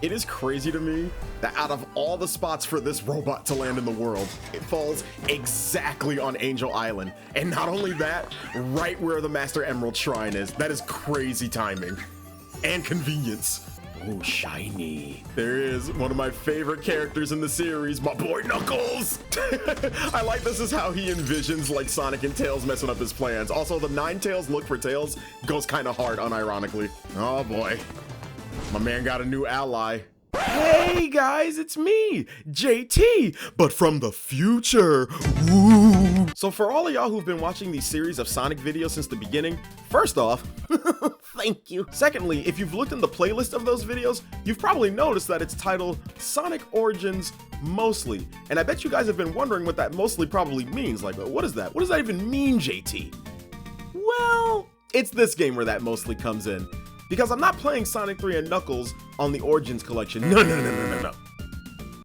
It is crazy to me that out of all the spots for this robot to land in the world, it falls exactly on Angel Island. And not only that, right where the Master Emerald Shrine is. That is crazy timing and convenience. Oh, shiny. There is one of my favorite characters in the series, my boy Knuckles. I like this is how he envisions like Sonic and Tails messing up his plans. Also, the Ninetales look for Tails goes kind of hard, unironically. Oh boy. My man got a new ally. Hey guys, it's me, JT, but from the future. Woo. So for all of y'all who've been watching these series of Sonic videos since the beginning, first off, thank you. Secondly, if you've looked in the playlist of those videos, you've probably noticed that it's titled Sonic Origins Mostly. And I bet you guys have been wondering what that mostly probably means. Like, what is that? What does that even mean, JT? Well, it's this game where that mostly comes in. Because I'm not playing Sonic 3 and Knuckles on the Origins collection. No.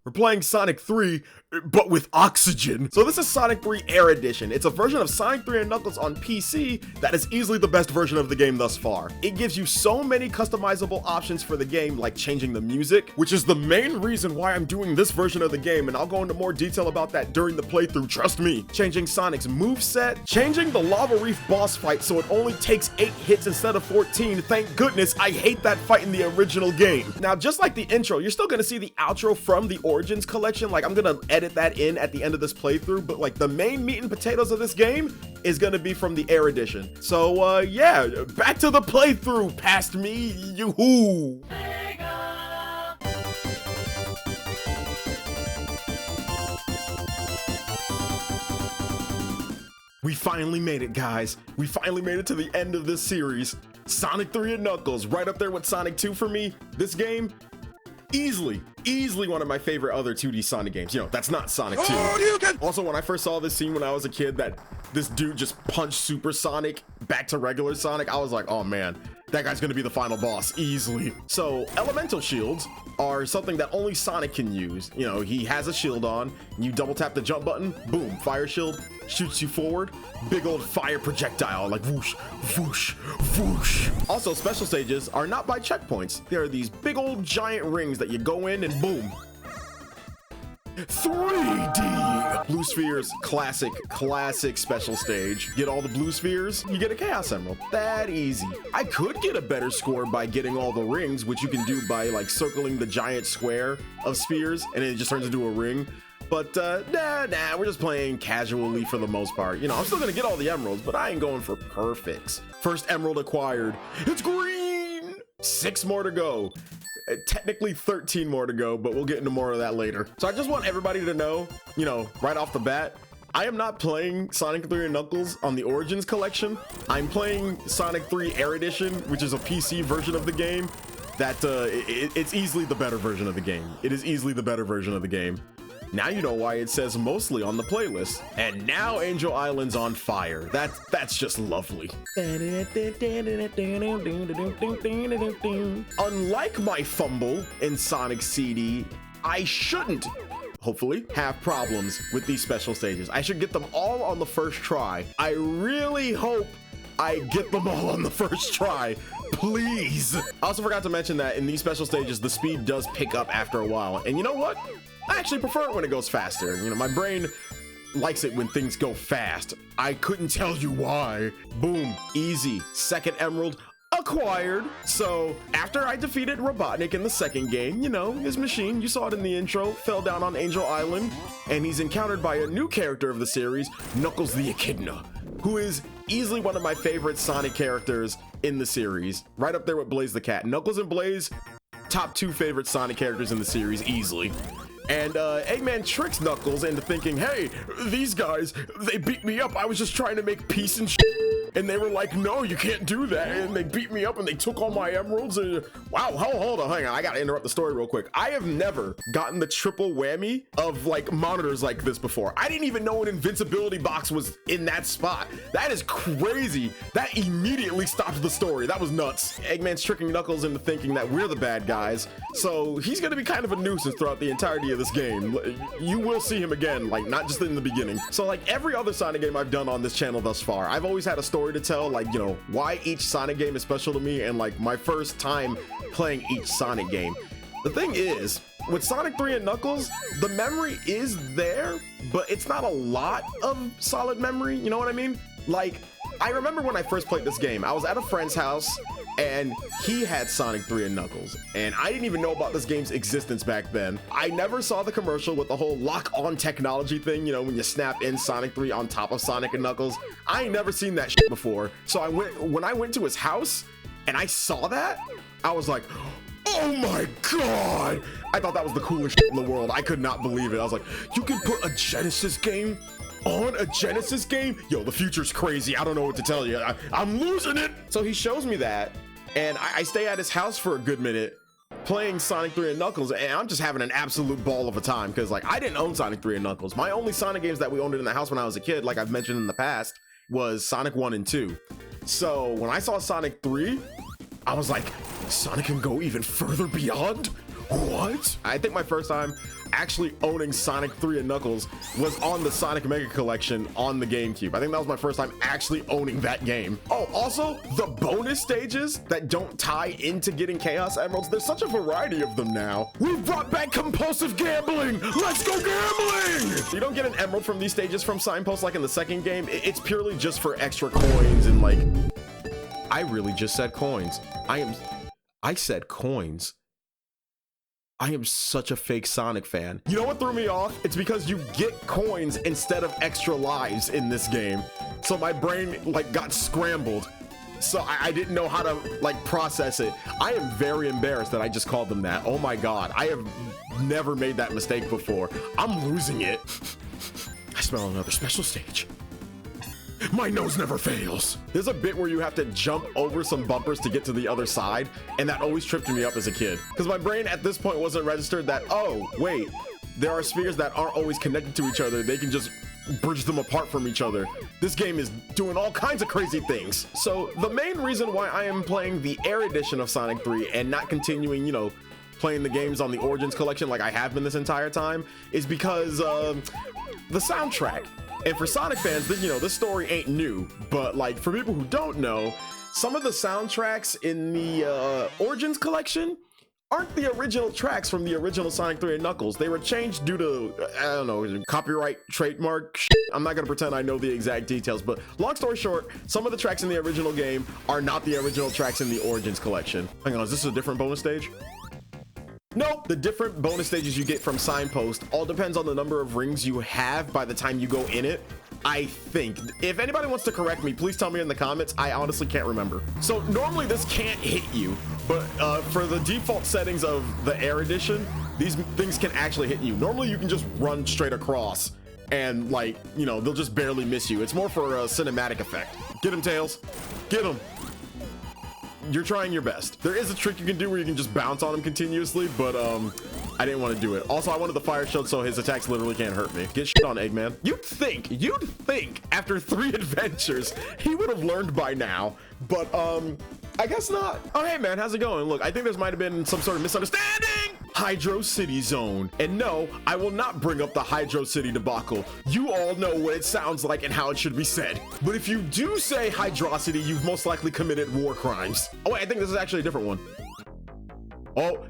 We're playing Sonic 3, but with oxygen. So this is Sonic 3 Air Edition. It's a version of Sonic 3 and Knuckles on PC that is easily the best version of the game thus far. It gives you so many customizable options for the game, like changing the music, which is the main reason why I'm doing this version of the game, and I'll go into more detail about that during the playthrough, trust me. Changing Sonic's moveset, changing the Lava Reef boss fight so it only takes 8 hits instead of 14. Thank goodness, I hate that fight in the original game. Now, just like the intro, you're still gonna see the outro from the Origins collection. Like, I'm gonna edit that in at the end of this playthrough, but like the main meat and potatoes of this game is gonna be from the Air Edition. So yeah, back to the playthrough. Past me, yoo-hoo. We finally made it, guys. We finally made it to the end of this series. Sonic 3 and Knuckles, right up there with Sonic 2 for me. This game, easily one of my favorite other 2D Sonic games. You know, that's not Sonic 2. Also, when I first saw this scene when I was a kid, that this dude just punched Super Sonic back to regular Sonic, I was like, oh man, that guy's gonna be the final boss, easily. So, elemental shields are something that only Sonic can use. You know, he has a shield on, you double tap the jump button, boom, fire shield, shoots you forward, big old fire projectile, like whoosh, whoosh, whoosh. Also, special stages are not by checkpoints. They are these big old giant rings that you go in and boom. 3D! Blue spheres, classic special stage. Get all the blue spheres, you get a Chaos Emerald. That easy. I could get a better score by getting all the rings, which you can do by like circling the giant square of spheres, and it just turns into a ring. But nah, we're just playing casually for the most part. You know, I'm still gonna get all the emeralds, but I ain't going for perfects. First emerald acquired. It's green! 6 more to go. Technically 13 more to go, but we'll get into more of that later. So I just want everybody to know, you know, right off the bat, I am not playing Sonic 3 and Knuckles on the Origins collection. I'm playing Sonic 3 Air Edition, which is a PC version of the game. That it's easily the better version of the game. It is easily the better version of the game. Now you know why it says mostly on the playlist. And now Angel Island's on fire. That's just lovely. Unlike my fumble in Sonic CD, I shouldn't, hopefully, have problems with these special stages. I should get them all on the first try. I really hope I get them all on the first try. Please. I also forgot to mention that in these special stages, the speed does pick up after a while. And you know what? I actually prefer it when it goes faster. You know, my brain likes it when things go fast. I couldn't tell you why. Boom, easy. Second emerald acquired. So after I defeated Robotnik in the second game, you know, his machine, you saw it in the intro, fell down on Angel Island, and he's encountered by a new character of the series, Knuckles the Echidna, who is easily one of my favorite Sonic characters in the series. Right up there with Blaze the Cat. Knuckles and Blaze, top 2 favorite Sonic characters in the series, easily. And Eggman tricks Knuckles into thinking, hey, these guys, they beat me up. I was just trying to make peace and shit. And they were like, no, you can't do that. And they beat me up and they took all my emeralds. And wow, hold on, hang on. I gotta interrupt the story real quick. I have never gotten the triple whammy of like monitors like this before. I didn't even know an invincibility box was in that spot. That is crazy. That immediately stopped the story. That was nuts. Eggman's tricking Knuckles into thinking that we're the bad guys. So he's gonna be kind of a nuisance throughout the entirety of this game. You will see him again, like not just in the beginning. So like every other Sonic game I've done on this channel thus far, I've always had a story to tell, like, you know, why each Sonic game is special to me, and like my first time playing each Sonic game. The thing is, with Sonic 3 and Knuckles, the memory is there, but it's not a lot of solid memory, you know what I mean? Like, I remember when I first played this game, I was at a friend's house, and he had Sonic 3 and Knuckles, and I didn't even know about this game's existence back then. I never saw the commercial with the whole lock-on technology thing, you know, when you snap in Sonic 3 on top of Sonic and Knuckles. I ain't never seen that shit before. So when I went to his house, and I saw that, I was like, oh my god! I thought that was the coolest shit in the world. I could not believe it. I was like, you can put a Genesis game on a Genesis game? Yo, the future's crazy. I don't know what to tell you. I'm losing it. So he shows me that, and I stay at his house for a good minute playing Sonic 3 and Knuckles, and I'm just having an absolute ball of a time because, like, I didn't own Sonic 3 and Knuckles. My only Sonic games that we owned in the house when I was a kid, like I've mentioned in the past, was Sonic 1 and 2. So when I saw Sonic 3, I was like, Sonic can go even further beyond? What? I think my first time actually owning Sonic 3 and Knuckles was on the Sonic Mega Collection on the GameCube. I think that was my first time actually owning that game. Oh, also, the bonus stages that don't tie into getting Chaos Emeralds, there's such a variety of them now. We've brought back compulsive gambling! Let's go gambling! You don't get an emerald from these stages from Signpost like in the second game. It's purely just for extra coins and like... I really just said coins. I said coins. I am such a fake Sonic fan. You know what threw me off? It's because you get coins instead of extra lives in this game. So my brain like got scrambled. So I didn't know how to like process it. I am very embarrassed that I just called them that. Oh my God, I have never made that mistake before. I'm losing it. I smell another special stage. My nose never fails. There's a bit where you have to jump over some bumpers to get to the other side, and that always tripped me up as a kid. Because my brain at this point wasn't registered that, oh, wait, there are spheres that aren't always connected to each other. They can just bridge them apart from each other. This game is doing all kinds of crazy things. So the main reason why I am playing the Air edition of Sonic 3 and not continuing, you know, playing the games on the Origins collection like I have been this entire time is because the soundtrack. And for Sonic fans, you know, this story ain't new, but like for people who don't know, some of the soundtracks in the Origins collection aren't the original tracks from the original Sonic 3 and Knuckles. They were changed due to, I don't know, copyright, trademark shit. I'm not gonna pretend I know the exact details, but long story short, some of the tracks in the original game are not the original tracks in the Origins collection. Hang on, is this a different bonus stage? Nope, the different bonus stages you get from Signpost all depends on the number of rings you have by the time you go in it. I think. If anybody wants to correct me, please tell me in the comments. I honestly can't remember. So normally this can't hit you, but for the default settings of the Air edition, these things can actually hit you. Normally you can just run straight across and like, you know, they'll just barely miss you. It's more for a cinematic effect. Get him, Tails. Get him. You're trying your best. There is a trick you can do where you can just bounce on him continuously, but I didn't want to do it. Also, I wanted the fire shield so his attacks literally can't hurt me. Get shit on, Eggman. You'd think after 3 adventures, he would have learned by now, but I guess not. Oh, hey man, how's it going? Look, I think there might have been some sort of misunderstanding. Hydro City Zone. And no, I will not bring up the Hydro City debacle. You all know what it sounds like and how it should be said. But if you do say Hydrocity, you've most likely committed war crimes. Oh wait, I think this is actually a different one. Oh,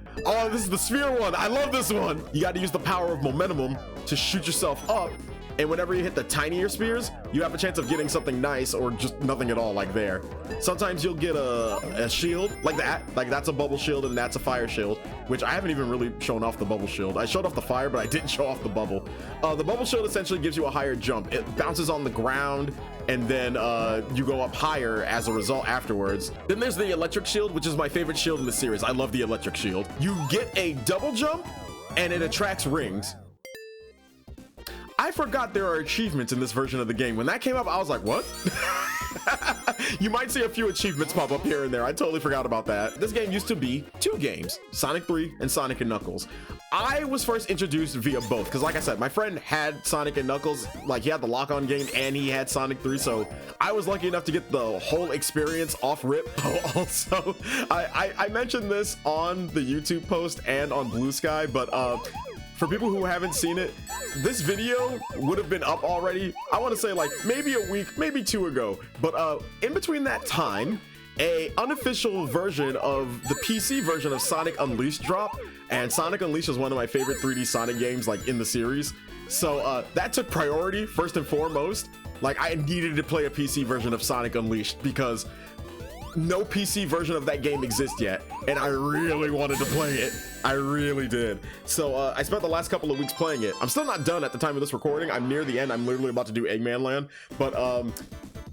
this is the sphere one. I love this one. You got to use the power of momentum to shoot yourself up. And whenever you hit the tinier spheres, you have a chance of getting something nice or just nothing at all, like there. Sometimes you'll get a shield like that. Like that's a bubble shield and that's a fire shield, which I haven't even really shown off the bubble shield. I showed off the fire, but I didn't show off the bubble. The bubble shield essentially gives you a higher jump. It bounces on the ground and then you go up higher as a result afterwards. Then there's the electric shield, which is my favorite shield in the series. I love the electric shield. You get a double jump and it attracts rings. I forgot there are achievements in this version of the game. When that came up, I was like, what? You might see a few achievements pop up here and there. I totally forgot about that. This game used to be 2 games, Sonic 3 and Sonic and Knuckles. I was first introduced via both, because like I said, my friend had Sonic and Knuckles, like he had the lock-on game and he had Sonic 3, so I was lucky enough to get the whole experience off rip. Also, I mentioned this on the YouTube post and on Blue Sky, but for people who haven't seen it, this video would have been up already, I want to say like maybe a week, maybe 2 ago. But in between that time a unofficial version of the PC version of Sonic Unleashed drop, and Sonic Unleashed is one of my favorite 3D Sonic games like in the series. So that took priority first and foremost. Like, I needed to play a PC version of Sonic Unleashed because no PC version of that game exists yet, and I really wanted to play it. I really did. So I spent the last couple of weeks playing it. I'm still not done at the time of this recording. I'm near the end. I'm literally about to do Eggman Land, but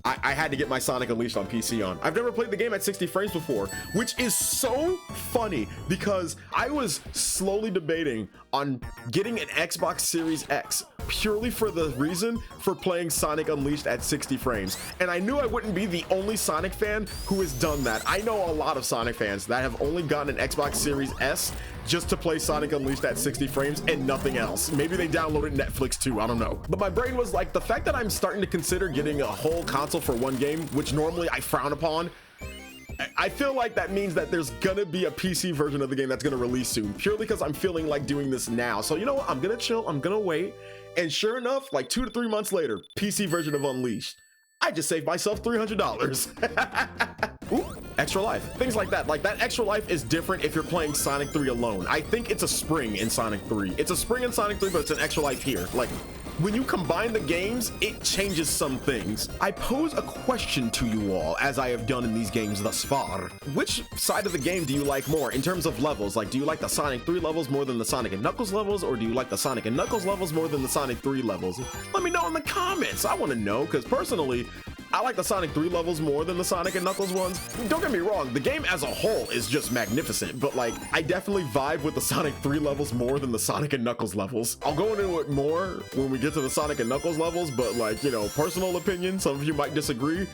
I had to get my Sonic Unleashed on PC on. I've never played the game at 60 frames before, which is so funny because I was slowly debating on getting an Xbox Series X purely for the reason for playing Sonic Unleashed at 60 frames. And I knew I wouldn't be the only Sonic fan who has done that. I know a lot of Sonic fans that have only gotten an Xbox Series S just to play Sonic Unleashed at 60 frames and nothing else. Maybe they downloaded Netflix too, I don't know. But my brain was like, the fact that I'm starting to consider getting a whole console for one game, which normally I frown upon, I feel like that means that there's gonna be a PC version of the game that's gonna release soon, purely because I'm feeling like doing this now. So you know what, I'm gonna chill, I'm gonna wait. And sure enough, like 2 to 3 months later, PC version of Unleashed. I just saved myself $300. Ooh, extra life, things like that. Like that extra life is different if you're playing Sonic 3 alone. I think it's a spring in Sonic 3. It's a spring in Sonic 3, but it's an extra life here. Like, when you combine the games, it changes some things. I pose a question to you all, as I have done in these games thus far. Which side of the game do you like more in terms of levels? Like, do you like the Sonic 3 levels more than the Sonic and Knuckles levels, or do you like the Sonic and Knuckles levels more than the Sonic 3 levels? Let me know in the comments. I want to know, because personally, I like the Sonic 3 levels more than the Sonic and Knuckles ones. Don't get me wrong, the game as a whole is just magnificent, but like, I definitely vibe with the Sonic 3 levels more than the Sonic and Knuckles levels. I'll go into it more when we get to the Sonic and Knuckles levels, but like, you know, personal opinion, some of you might disagree,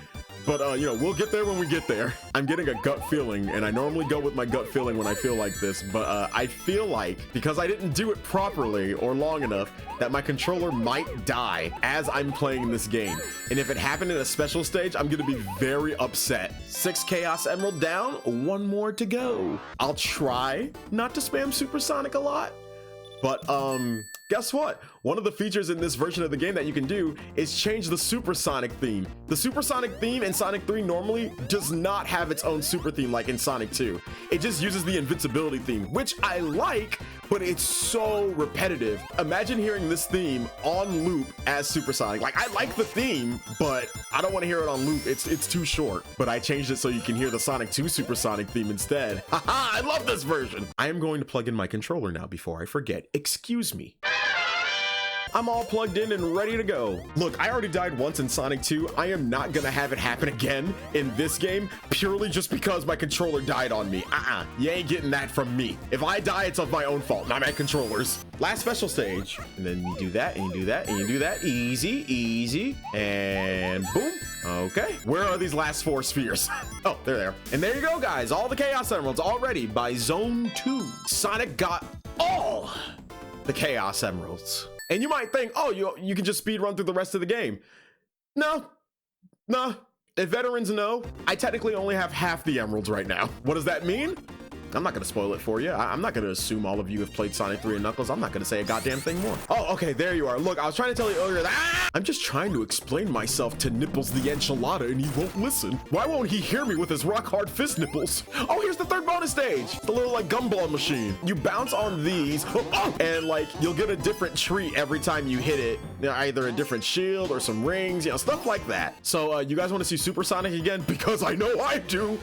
but you know, we'll get there when we get there. I'm getting a gut feeling, and I normally go with my gut feeling when I feel like this, but I feel like because I didn't do it properly or long enough, that my controller might die as I'm playing this game. And if it happened in a special stage, I'm gonna be very upset. 6 Chaos Emerald down, 1 more to go. I'll try not to spam Supersonic a lot, but guess what? One of the features in this version of the game that you can do is change the Supersonic theme. The Supersonic theme in Sonic 3 normally does not have its own super theme like in Sonic 2. It just uses the invincibility theme, which I like, but it's so repetitive. Imagine hearing this theme on loop as Supersonic. Like, I like the theme, but I don't want to hear it on loop. It's too short. But I changed it so you can hear the Sonic 2 Supersonic theme instead. Haha, I love this version. I am going to plug in my controller now before I forget. Excuse me. I'm all plugged in and ready to go. Look, I already died once in Sonic 2. I am not gonna have it happen again in this game, purely just because my controller died on me. You ain't getting that from me. If I die, it's of my own fault, not my controller's. Last special stage, and then you do that, and you do that, and you do that. Easy, easy, and boom. Okay, where are these last 4 spheres? Oh, they're there. And there you go, guys. All the Chaos Emeralds already by Zone 2. Sonic got all the Chaos Emeralds. And you might think, oh, you can just speed run through the rest of the game. No. If veterans know, I technically only have half the emeralds right now. What does that mean? I'm not gonna spoil it for you. I'm not gonna assume all of you have played Sonic 3 and Knuckles. I'm not gonna say a goddamn thing more. Oh, okay, there you are. Look, I was trying to tell you earlier that I'm just trying to explain myself to Nipples the Enchilada and he won't listen. Why won't he hear me with his rock hard fist nipples? Oh, here's the 3rd bonus stage. The little like gumball machine. You bounce on these and like you'll get a different treat every time you hit it. You know, either a different shield or some rings, you know, stuff like that. So you guys want to see Supersonic again? Because I know I do.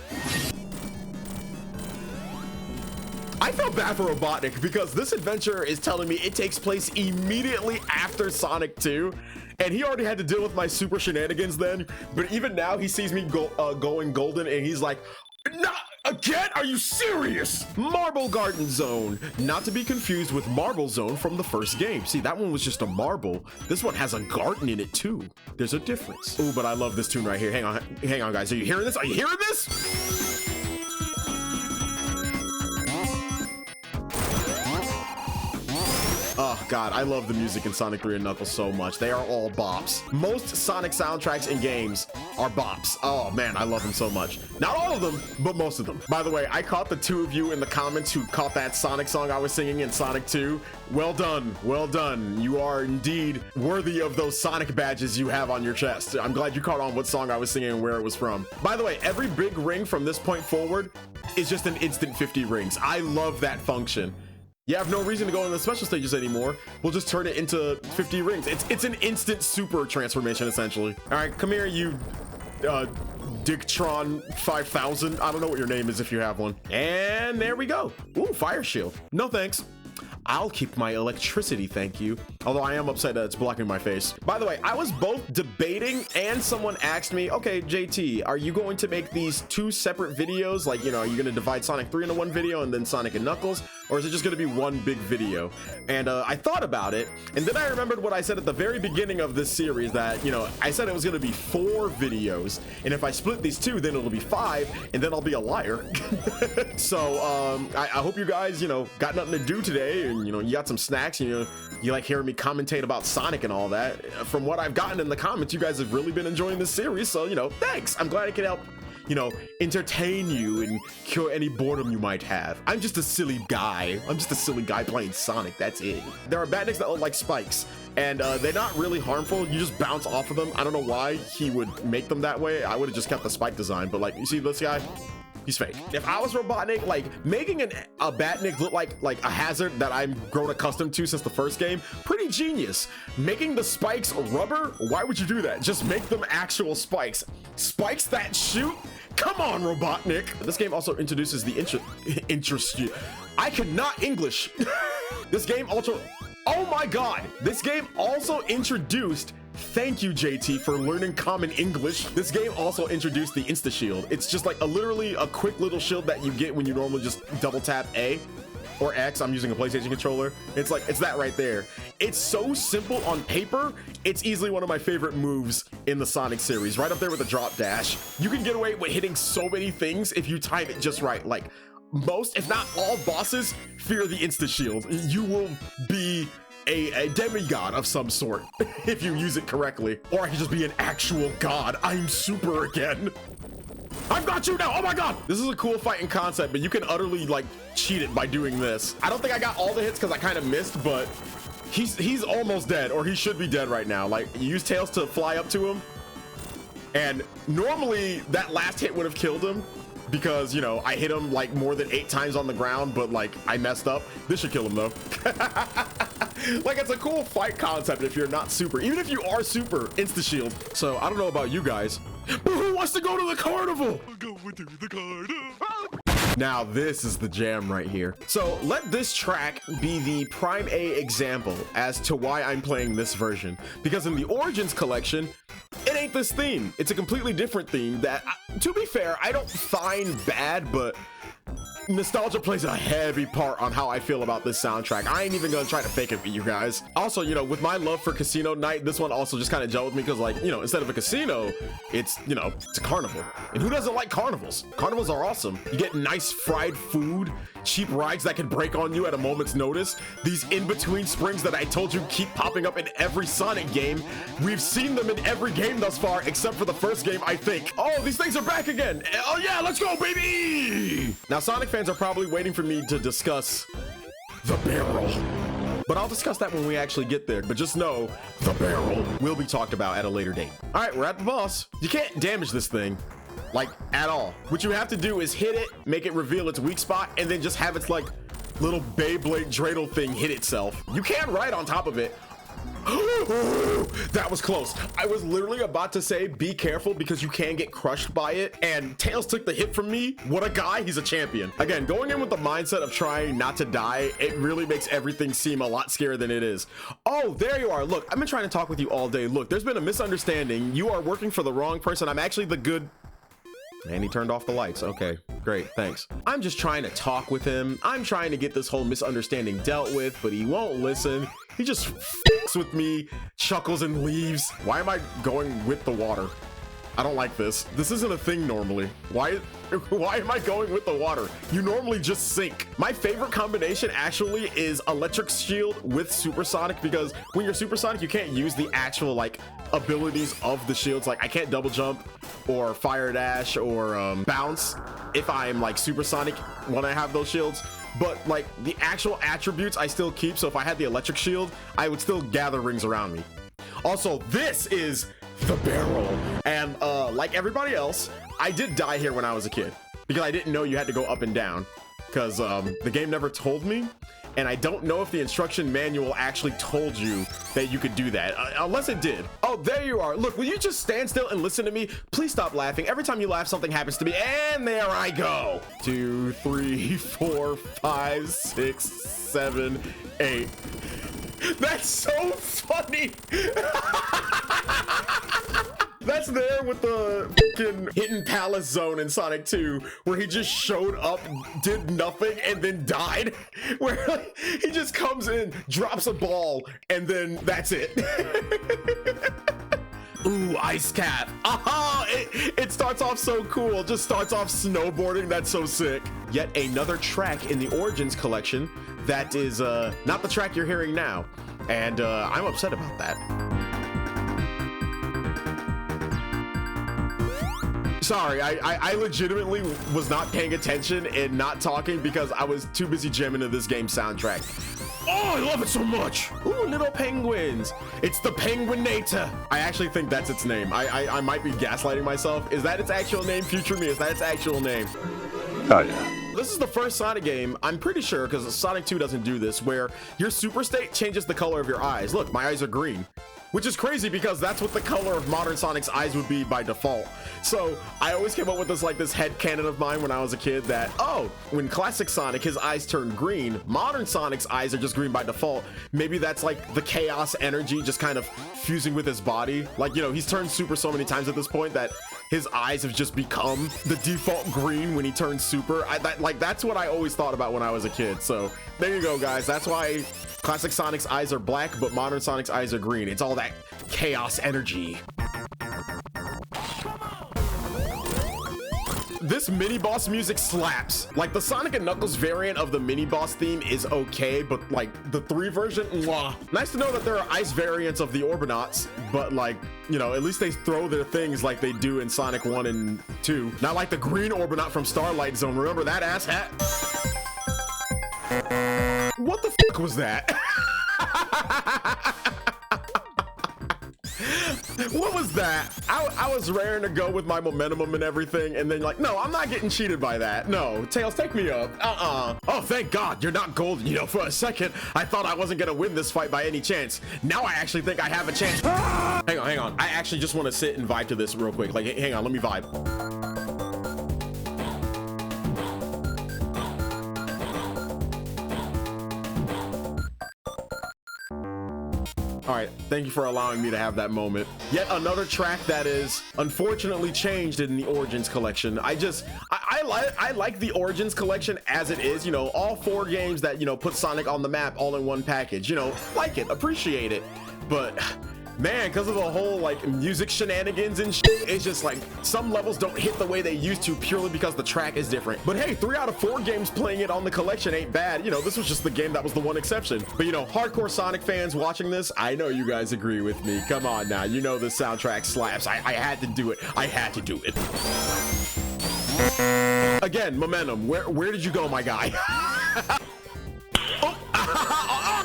I felt bad for Robotnik because this adventure is telling me it takes place immediately after Sonic 2, and he already had to deal with my super shenanigans then, but even now he sees me going golden and he's like, not again? Are you serious? Marble Garden Zone, not to be confused with Marble Zone from the first game. See, that one was just a marble. This one has a garden in it too. There's a difference. Ooh, but I love this tune right here. Hang on guys, are you hearing this? Are you hearing this? God, I love the music in Sonic 3 and Knuckles so much. They are all bops. Most Sonic soundtracks in games are bops. Oh man, I love them so much. Not all of them, but most of them. By the way, I caught the two of you in the comments who caught that Sonic song I was singing in Sonic 2. Well done, well done. You are indeed worthy of those Sonic badges you have on your chest. I'm glad you caught on what song I was singing and where it was from. By the way, every big ring from this point forward is just an instant 50 rings. I love that function. You have no reason to go in the special stages anymore. We'll just turn it into 50 rings. It's an instant super transformation, essentially. All right, come here, you Dicktron 5000. I don't know what your name is if you have one. And there we go. Ooh, fire shield. No thanks. I'll keep my electricity, thank you. Although I am upset that it's blocking my face. By the way, I was both debating and someone asked me, okay, JT, are you going to make these two separate videos? Like, you know, are you gonna divide Sonic 3 into one video and then Sonic and Knuckles? Or is it just gonna be one big video? And I thought about it, and then I remembered what I said at the very beginning of this series that, you know, I said it was gonna be 4 videos. And if I split these two, then it'll be 5, and then I'll be a liar. So I hope you guys, you know, got nothing to do today, and you know, you got some snacks, you know, you like hearing me commentate about Sonic and all that. From what I've gotten in the comments, you guys have really been enjoying this series, so, you know, thanks. I'm glad I can help, you know, entertain you and cure any boredom you might have. I'm just a silly guy. I'm just a silly guy playing Sonic, that's it. There are badniks that look like spikes, and they're not really harmful. You just bounce off of them. I don't know why he would make them that way. I would have just kept the spike design, but like, you see this guy? He's fake. If I was Robotnik, like making a Batnik look like a hazard that I'm grown accustomed to since the first game, pretty genius. Making the spikes rubber, why would you do that? Just make them actual spikes. Spikes that shoot? Come on, Robotnik. This game also introduces the interest. I could not English. This game also, oh my God. This game also introduced, thank you, JT, for learning common English. This game also introduced the Insta Shield. It's just like literally a quick little shield that you get when you normally just double tap A or X. I'm using a PlayStation controller. It's like, it's that right there. It's so simple on paper. It's easily one of my favorite moves in the Sonic series, right up there with the drop dash. You can get away with hitting so many things if you time it just right. Like most, if not all bosses, fear the Insta Shield. You will be a demigod of some sort if you use it correctly. Or I could just be an actual god. I'm super again. I've got you now. Oh my God. This is a cool fighting concept, but you can utterly like cheat it by doing this. I don't think I got all the hits because I kind of missed, but he's almost dead, or he should be dead right now. Like, you use Tails to fly up to him, and normally that last hit would have killed him because, you know, I hit him like more than 8 times on the ground, but like I messed up. This should kill him though. Like, it's a cool fight concept if you're not super. Even if you are super, Insta Shield. So I don't know about you guys, but who wants to go to the carnival? Go to the carnival. Now this is the jam right here. So let this track be the prime A example as to why I'm playing this version. Because in the Origins collection, it ain't this theme. It's a completely different theme that, to be fair, I don't find bad, but nostalgia plays a heavy part on how I feel about this soundtrack. I ain't even gonna try to fake it for you guys. Also, you know, with my love for Casino Night, this one also just kind of gelled with me because, like, you know, instead of a casino, it's, you know, it's a carnival. And who doesn't like carnivals? Carnivals are awesome. You get nice fried food, cheap rides that can break on you at a moment's notice. These in-between springs that I told you keep popping up in every Sonic game. We've seen them in every game thus far, except for the first game, I think. Oh, these things are back again. Oh yeah, let's go, baby! Now, Sonic fans are probably waiting for me to discuss the barrel, but I'll discuss that when we actually get there. But just know the barrel will be talked about at a later date. All right, we're at the boss. You can't damage this thing, like, at all. What you have to do is hit it, make it reveal its weak spot, and then just have its like little Beyblade dreidel thing hit itself. You can ride on top of it. That was close. I was literally about to say be careful because you can get crushed by it, and Tails took the hit from me. What a guy. He's a champion. Again, going in with the mindset of trying not to die, it really makes everything seem a lot scarier than it is. Oh, there you are. Look, I've been trying to talk with you all day. Look, there's been a misunderstanding. You are working for the wrong person. I'm actually the good... And he turned off the lights. Okay, great, thanks. I'm just trying to talk with him. I'm trying to get this whole misunderstanding dealt with, but he won't listen. He just f***s with me, chuckles and leaves. Why am I going with the water? I don't like this. This isn't a thing normally. Why am I going with the water? You normally just sink. My favorite combination actually is electric shield with supersonic, because when you're supersonic, you can't use the actual like abilities of the shields. Like I can't double jump or fire dash or bounce if I'm like supersonic when I have those shields. But like the actual attributes I still keep. So if I had the electric shield, I would still gather rings around me. Also, this is the barrel, and like everybody else, I did die here when I was a kid because I didn't know you had to go up and down, because the game never told me, and I don't know if the instruction manual actually told you that you could do that, unless it did. Oh, there you are. Look, will you just stand still and listen to me? Please stop laughing. Every time you laugh, something happens to me, and there I go. 2, 3, 4, 5, 6, 7, 8. That's so funny. That's there with the fucking hidden palace zone in Sonic 2, where he just showed up, did nothing, and then died. Where like, he just comes in, drops a ball, and then that's it. Ooh, ice cap. Aha! It starts off so cool. Just starts off snowboarding. That's so sick. Yet another track in the Origins collection that is not the track you're hearing now. And I'm upset about that. Sorry, I legitimately was not paying attention and not talking because I was too busy jamming to this game's soundtrack. Oh, I love it so much. Ooh, little penguins. It's the Penguinator. I actually think that's its name. I might be gaslighting myself. Is that its actual name? Future me, is that its actual name? Oh, yeah. This is the first Sonic game, I'm pretty sure, because Sonic 2 doesn't do this, where your super state changes the color of your eyes. Look, my eyes are green. Which is crazy because that's what the color of modern Sonic's eyes would be by default. So I always came up with this like this headcanon of mine when I was a kid that, oh, when classic Sonic, his eyes turn green, modern Sonic's eyes are just green by default. Maybe that's like the chaos energy just kind of fusing with his body. Like, you know, he's turned super so many times at this point that his eyes have just become the default green when he turns super. That's what I always thought about when I was a kid. So there you go, guys. That's why classic Sonic's eyes are black, but modern Sonic's eyes are green. It's all that chaos energy. This mini boss music slaps. Like the Sonic and Knuckles variant of the mini boss theme is okay, but like the 3 version, mwah. Nice to know that there are ice variants of the Orbinauts, but like, you know, at least they throw their things like they do in Sonic 1 and 2. Not like the green Orbinaut from Starlight Zone. Remember that asshat? What the fuck was that? What was that? I was raring to go with my momentum and everything, and then like, no, I'm not getting cheated by that. No, Tails, take me up. Oh, thank God you're not golden. You know, for a second, I thought I wasn't gonna win this fight by any chance. Now I actually think I have a chance. Hang on. I actually just want to sit and vibe to this real quick. Like, hang on, let me vibe. All right, thank you for allowing me to have that moment. Yet another track that is unfortunately changed in the Origins collection. I like the Origins collection as it is, you know, all 4 games that, you know, put Sonic on the map all in one package, you know, like it, appreciate it. But man, because of the whole like music shenanigans and shit, it's just like some levels don't hit the way they used to purely because the track is different. But hey, 3 out of 4 games playing it on the collection ain't bad. You know, this was just the game that was the one exception. But you know, hardcore Sonic fans watching this, I know you guys agree with me. Come on now, you know the soundtrack slaps. I had to do it. I had to do it. Again, momentum. Where did you go, my guy?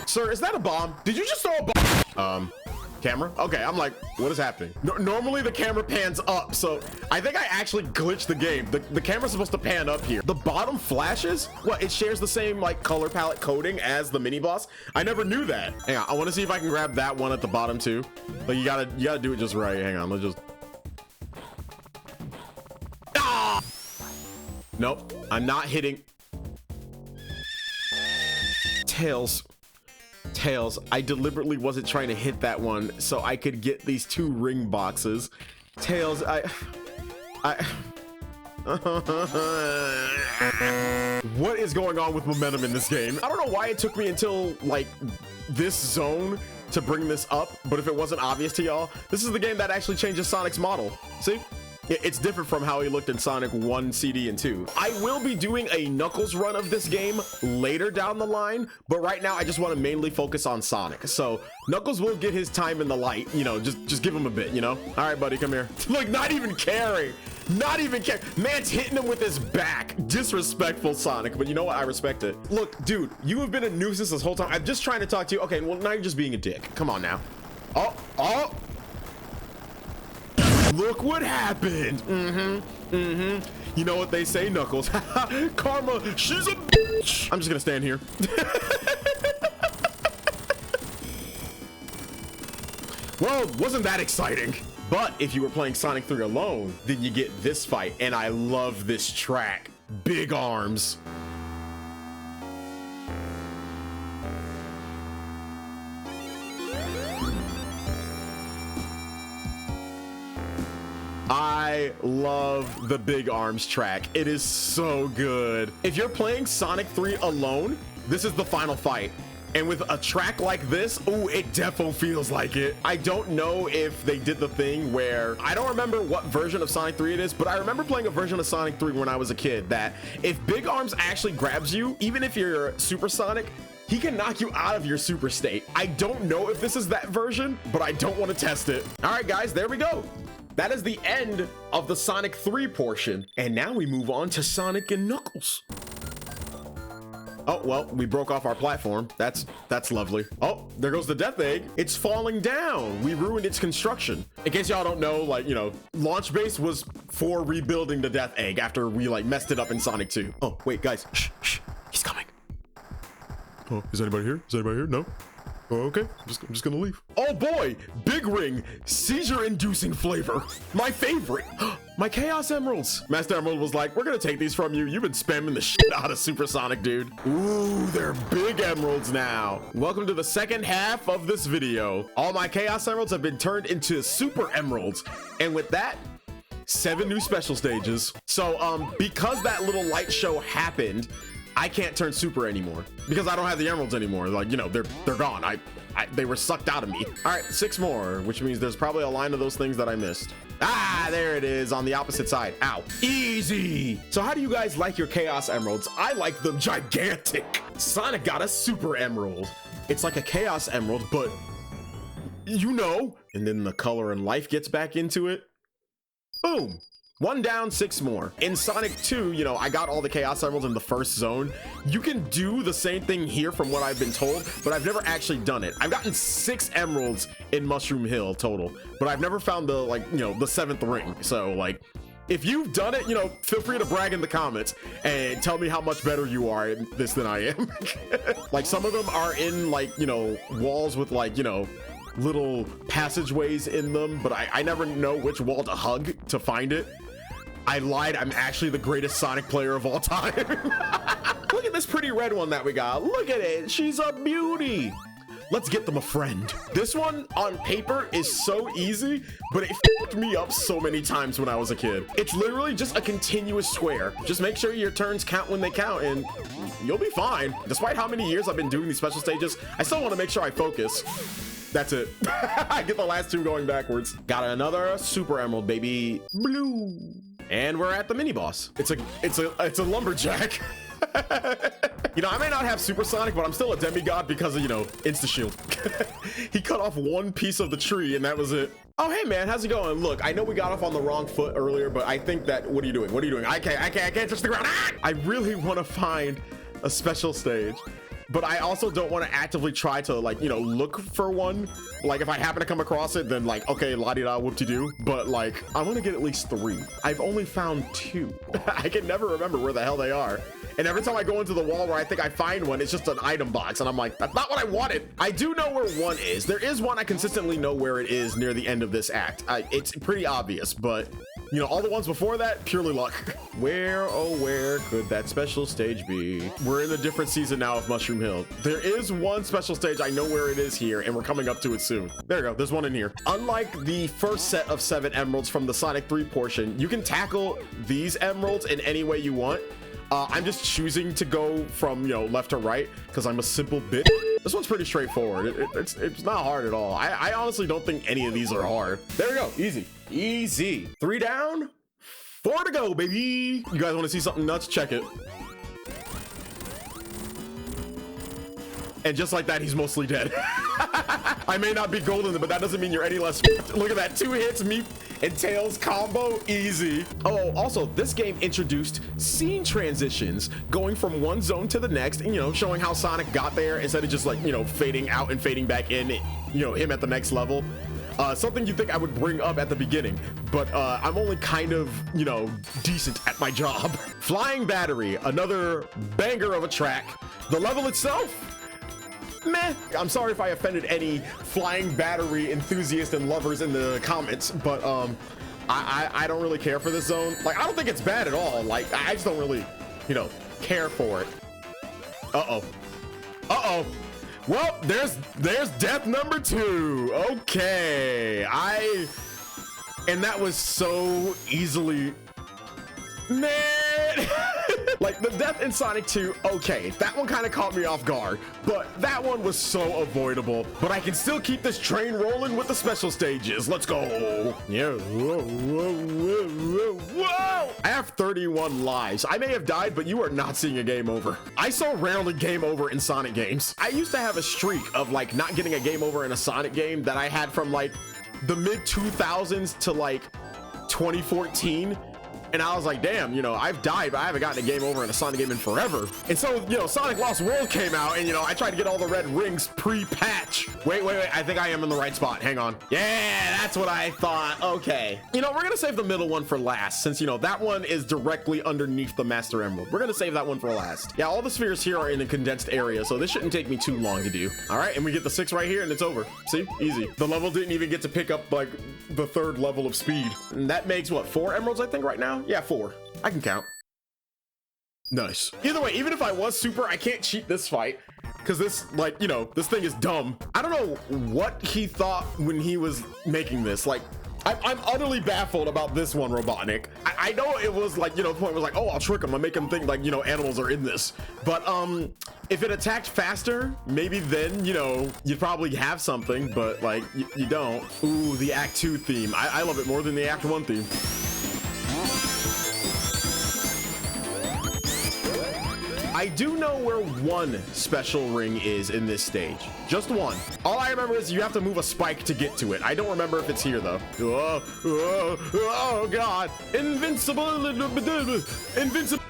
Sir, is that a bomb? Did you just throw a bomb? Camera? Okay, I'm like, what is happening? Normally the camera pans up, so I think I actually glitched the game. The camera's supposed to pan up here. The bottom flashes? What, it shares the same like color palette coding as the mini boss? I never knew that. Hang on, I want to see if I can grab that one at the bottom too. Like you gotta do it just right. Hang on, let's just. Ah! Nope, I'm not hitting. Tails, I deliberately wasn't trying to hit that one so I could get these 2 ring boxes. Tails, what is going on with momentum in this game? I don't know why it took me until like this zone to bring this up, but if it wasn't obvious to y'all, this is the game that actually changes Sonic's model. See? It's different from how he looked in Sonic 1 CD and 2. I will be doing a Knuckles run of this game later down the line, but right now I just want to mainly focus on Sonic. So Knuckles will get his time in the light, you know, just give him a bit, you know. All right, buddy, come here. Look, not even caring. Not even care. Man's hitting him with his back. Disrespectful Sonic, but you know what? I respect it. Look, dude, you have been a nuisance this whole time. I'm just trying to talk to you. Okay, well, now you're just being a dick. Come on now. Oh. Look what happened. You know what they say, Knuckles. Karma, she's a bitch. I'm just gonna stand here. Well, wasn't that exciting? But if you were playing Sonic 3 alone, then you get this fight, and I love this track. Big arms. I love the Big Arms track. It is so good. If you're playing Sonic 3 alone, this is the final fight. And with a track like this, ooh, it defo feels like it. I don't know if they did the thing where, I don't remember what version of Sonic 3 it is, but I remember playing a version of Sonic 3 when I was a kid that if Big Arms actually grabs you, even if you're supersonic, he can knock you out of your super state. I don't know if this is that version, but I don't want to test it. All right, guys, there we go. That is the end of the Sonic 3 portion. And now we move on to Sonic and Knuckles. Oh, well, we broke off our platform. That's lovely. Oh, there goes the Death Egg. It's falling down. We ruined its construction. In case y'all don't know, like, you know, Launch Base was for rebuilding the Death Egg after we, like, messed it up in Sonic 2. Oh, wait, guys. Shh. He's coming. Oh, is anybody here? Is anybody here? No? Oh, okay, I'm just gonna leave. Oh boy, Big Ring, seizure-inducing flavor. My favorite. My Chaos Emeralds. Master Emerald was like, we're gonna take these from you. You've been spamming the shit out of Supersonic, dude. Ooh, they're big emeralds now. Welcome to the second half of this video. All my Chaos Emeralds have been turned into Super Emeralds. And with that, 7 new special stages. So, because that little light show happened, I can't turn super anymore because I don't have the emeralds anymore. Like, you know, they're gone. They were sucked out of me. All right, 6 more, which means there's probably a line of those things that I missed. Ah, there it is on the opposite side. Ow, easy. So how do you guys like your Chaos Emeralds? I like them gigantic. Sonic got a Super Emerald. It's like a Chaos Emerald, but you know, and then the color and life gets back into it. Boom. 1 down, 6 more. In Sonic 2, you know, I got all the Chaos Emeralds in the first zone. You can do the same thing here from what I've been told, but I've never actually done it. I've gotten 6 emeralds in Mushroom Hill total, but I've never found the, like, you know, the 7th ring. So, like, if you've done it, you know, feel free to brag in the comments and tell me how much better you are in this than I am. Like, some of them are in, like, you know, walls with, like, you know, little passageways in them, but I never know which wall to hug to find it. I lied. I'm actually the greatest Sonic player of all time. Look at this pretty red one that we got. Look at it. She's a beauty. Let's get them a friend. This one on paper is so easy, but it fucked me up so many times when I was a kid. It's literally just a continuous square. Just make sure your turns count when they count and you'll be fine. Despite how many years I've been doing these special stages, I still want to make sure I focus. That's it. I get the last 2 going backwards. Got another Super Emerald, baby. Blue. And we're at the mini boss. It's a lumberjack. You know, I may not have supersonic, but I'm still a demigod because of, you know, insta shield. He cut off 1 piece of the tree and that was it. Oh, hey man, how's it going? Look, I know we got off on the wrong foot earlier, but I think that, what are you doing? What are you doing? I can't touch the ground. Ah! I really want to find a special stage, but I also don't want to actively try to, like, you know, look for one. Like, if I happen to come across it, then, like, okay, la-di-da, whoop-de-doo. But, like, I want to get at least 3. I've only found 2. I can never remember where the hell they are. And every time I go into the wall where I think I find one, it's just an item box. And I'm like, that's not what I wanted. I do know where one is. There is one I consistently know where it is near the end of this act. It's pretty obvious, but, you know, all the ones before that, purely luck. Where, oh, where could that special stage be? We're in a different season now of Mushroom Hill. There is one special stage. I know where it is here, and we're coming up to it soon. There you go. There's one in here. Unlike the first set of 7 emeralds from the Sonic 3 portion, you can tackle these emeralds in any way you want. I'm just choosing to go from, you know, left to right because I'm a simple bitch. This one's pretty straightforward. It's not hard at all. I honestly don't think any of these are hard. There we go. Easy. Easy. 3 down, 4 to go, baby. You guys want to see something nuts? Check it. And just like that, he's mostly dead. I may not be golden, but that doesn't mean you're any less. Look at that, 2 hits, me and Tails combo, easy. Oh, also, this game introduced scene transitions, going from one zone to the next, and, you know, showing how Sonic got there instead of just like, you know, fading out and fading back in, you know, him at the next level. Something you think I would bring up at the beginning, but I'm only kind of, you know, decent at my job. Flying Battery, another banger of a track. The level itself, meh. I'm sorry if I offended any Flying Battery enthusiasts and lovers in the comments, but I don't really care for this zone. Like, I don't think it's bad at all. Like, I just don't really, you know, care for it. Uh-oh. Uh-oh. Well, there's death number 2. Okay. And that was so easily, man. Like, the death in Sonic 2, okay, that one kind of caught me off guard, but that one was so avoidable. But I can still keep this train rolling with the special stages. Let's go. Yeah. Whoa, whoa, whoa, whoa, whoa. I have 31 lives. I may have died, but you are not seeing a game over. I so rarely game over in Sonic games. I used to have a streak of like not getting a game over in a Sonic game that I had from like the mid 2000s to like 2014. And I was like, damn, you know, I've died, but I haven't gotten a game over in a Sonic game in forever. And so, you know, Sonic Lost World came out, and, you know, I tried to get all the red rings pre-patch. Wait, I think I am in the right spot. Hang on. Yeah, that's what I thought. Okay. You know, we're gonna save the middle one for last, since, you know, that one is directly underneath the Master Emerald. We're gonna save that one for last. Yeah, all the spheres here are in a condensed area, so this shouldn't take me too long to do. All right, and we get the 6 right here, and it's over. See? Easy. The level didn't even get to pick up, like, the 3rd level of speed. And that makes, what, 4 emeralds, I think, right now? Yeah, 4. I can count. Nice. Either way, even if I was super, I can't cheat this fight because this, like, you know, this thing is dumb. I don't know what he thought when he was making this. Like, I'm utterly baffled about this one, Robotnik. I know it was like, you know, the point was like, oh, I'll trick him. I'll make him think like, you know, animals are in this. But if it attacked faster, maybe then, you know, you'd probably have something, but like you don't. Ooh, the Act 2 theme. I love it more than the Act 1 theme. I do know where one special ring is in this stage. Just one. All I remember is you have to move a spike to get to it. I don't remember if it's here though. Oh God. Invincible. Invincible.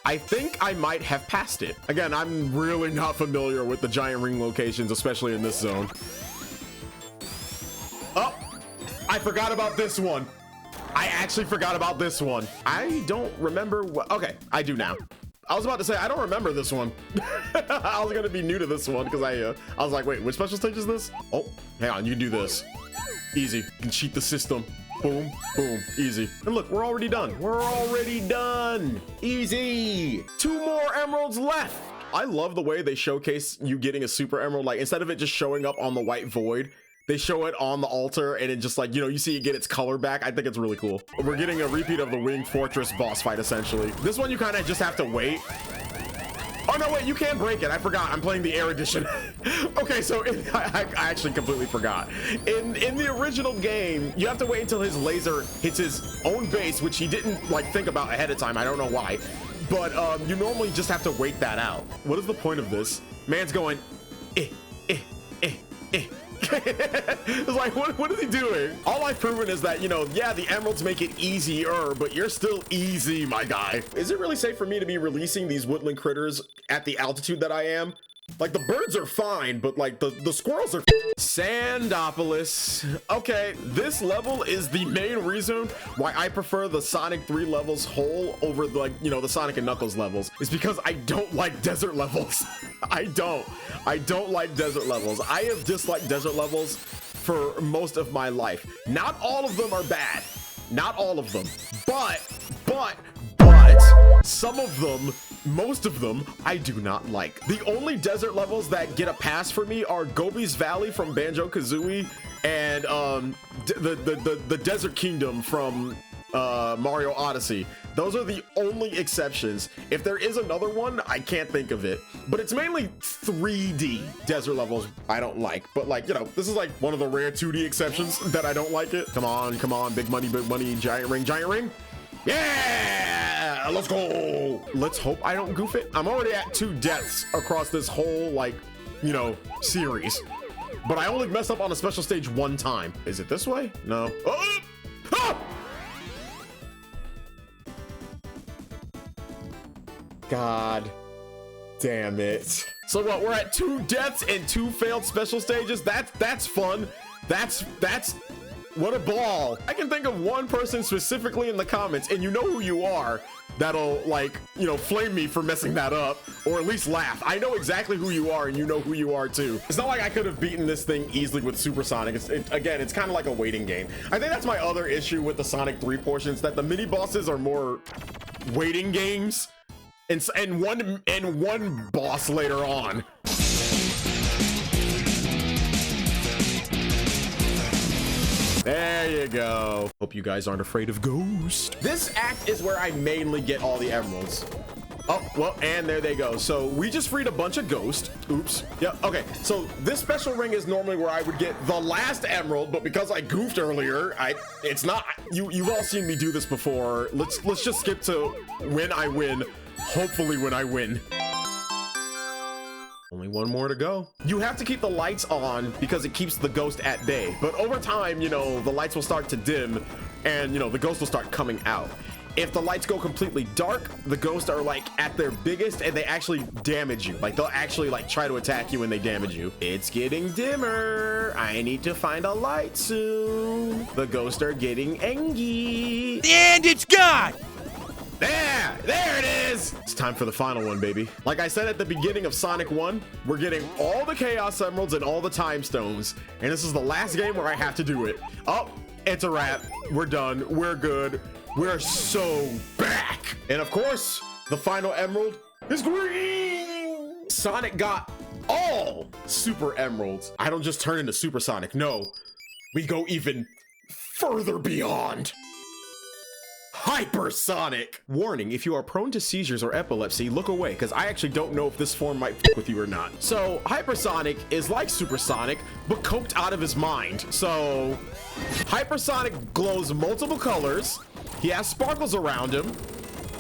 I think I might have passed it. Again, I'm really not familiar with the giant ring locations, especially in this zone. Oh, I forgot about this one. I actually forgot about this one. I don't remember what, okay, I do now. I was about to say, I don't remember this one. I was gonna be new to this one because I was like, wait, which special stage is this? Oh, hang on, you can do this. Easy, you can cheat the system. Boom, boom, easy. And look, we're already done. We're already done. Easy. 2 more emeralds left. I love the way they showcase you getting a super emerald. Like, instead of it just showing up on the white void, they show it on the altar and it just like, you know, you see it get its color back. I think it's really cool. We're getting a repeat of the Winged Fortress boss fight, essentially. This one, you kind of just have to wait. Oh, no, wait, you can break it. I forgot. I'm playing the Air Edition. Okay, so I actually completely forgot. In the original game, you have to wait until his laser hits his own base, which he didn't like think about ahead of time. I don't know why. But you normally just have to wait that out. What is the point of this? Man's going, It's like, what is he doing? All I've proven is that, you know, yeah, the emeralds make it easier, but you're still easy, my guy. Is it really safe for me to be releasing these woodland critters at the altitude that I am? Like, the birds are fine, but like the squirrels are Sandopolis. Okay, this level is the main reason why I prefer the Sonic 3 levels whole over the, like, you know, the Sonic and Knuckles levels. Is because I don't like desert levels. I don't like desert levels. I have disliked desert levels for most of my life. Not all of them are bad. Not all of them. But some of them, most of them, I do not like. The only desert levels that get a pass for me are Gobi's Valley from Banjo-Kazooie and the Desert Kingdom from Mario Odyssey. Those are the only exceptions. If there is another one, I can't think of it, but it's mainly 3D desert levels I don't like. But like, you know, this is like one of the rare 2D exceptions that I don't like it. Come on, big money, giant ring. Yeah, let's go. Let's hope I don't goof it. I'm already at 2 deaths across this whole, like, you know, series, but I only messed up on a special stage 1 time. Is it this way? No. Oh! Ah! God damn it. So what, we're at 2 deaths and 2 failed special stages? That's fun. That's what a ball. I can think of one person specifically in the comments, and you know who you are, that'll, like, you know, flame me for messing that up, or at least laugh. I know exactly who you are, and you know who you are too. It's not like I could have beaten this thing easily with Supersonic. Again, it's kind of like a waiting game. I think that's my other issue with the Sonic 3 portions, that the mini bosses are more waiting games, and one boss later on. There you go. Hope you guys aren't afraid of ghosts. This act is where I mainly get all the emeralds. Oh, well, and there they go. So we just freed a bunch of ghosts. Oops. Yeah, okay. So this special ring is normally where I would get the last emerald, but because I goofed earlier, it's not. You've all seen me do this before. Let's just skip to when I win. Hopefully when I win. Only one more to go. You have to keep the lights on because it keeps the ghost at bay. But over time, you know, the lights will start to dim and, you know, the ghost will start coming out. If the lights go completely dark, the ghosts are like at their biggest and they actually damage you. Like they'll actually like try to attack you when they damage you. It's getting dimmer. I need to find a light soon. The ghosts are getting angry. And it's gone. There it is. It's time for the final one, baby. Like I said at the beginning of Sonic 1, we're getting all the Chaos Emeralds and all the Time Stones. And this is the last game where I have to do it. Oh, it's a wrap. We're done. We're good. We're so back. And of course, the final emerald is green. Sonic got all Super Emeralds. I don't just turn into Super Sonic. No, we go even further beyond. Hypersonic! Warning, if you are prone to seizures or epilepsy, look away, because I actually don't know if this form might f with you or not. So, Hypersonic is like Supersonic, but coked out of his mind. So, Hypersonic glows multiple colors, he has sparkles around him,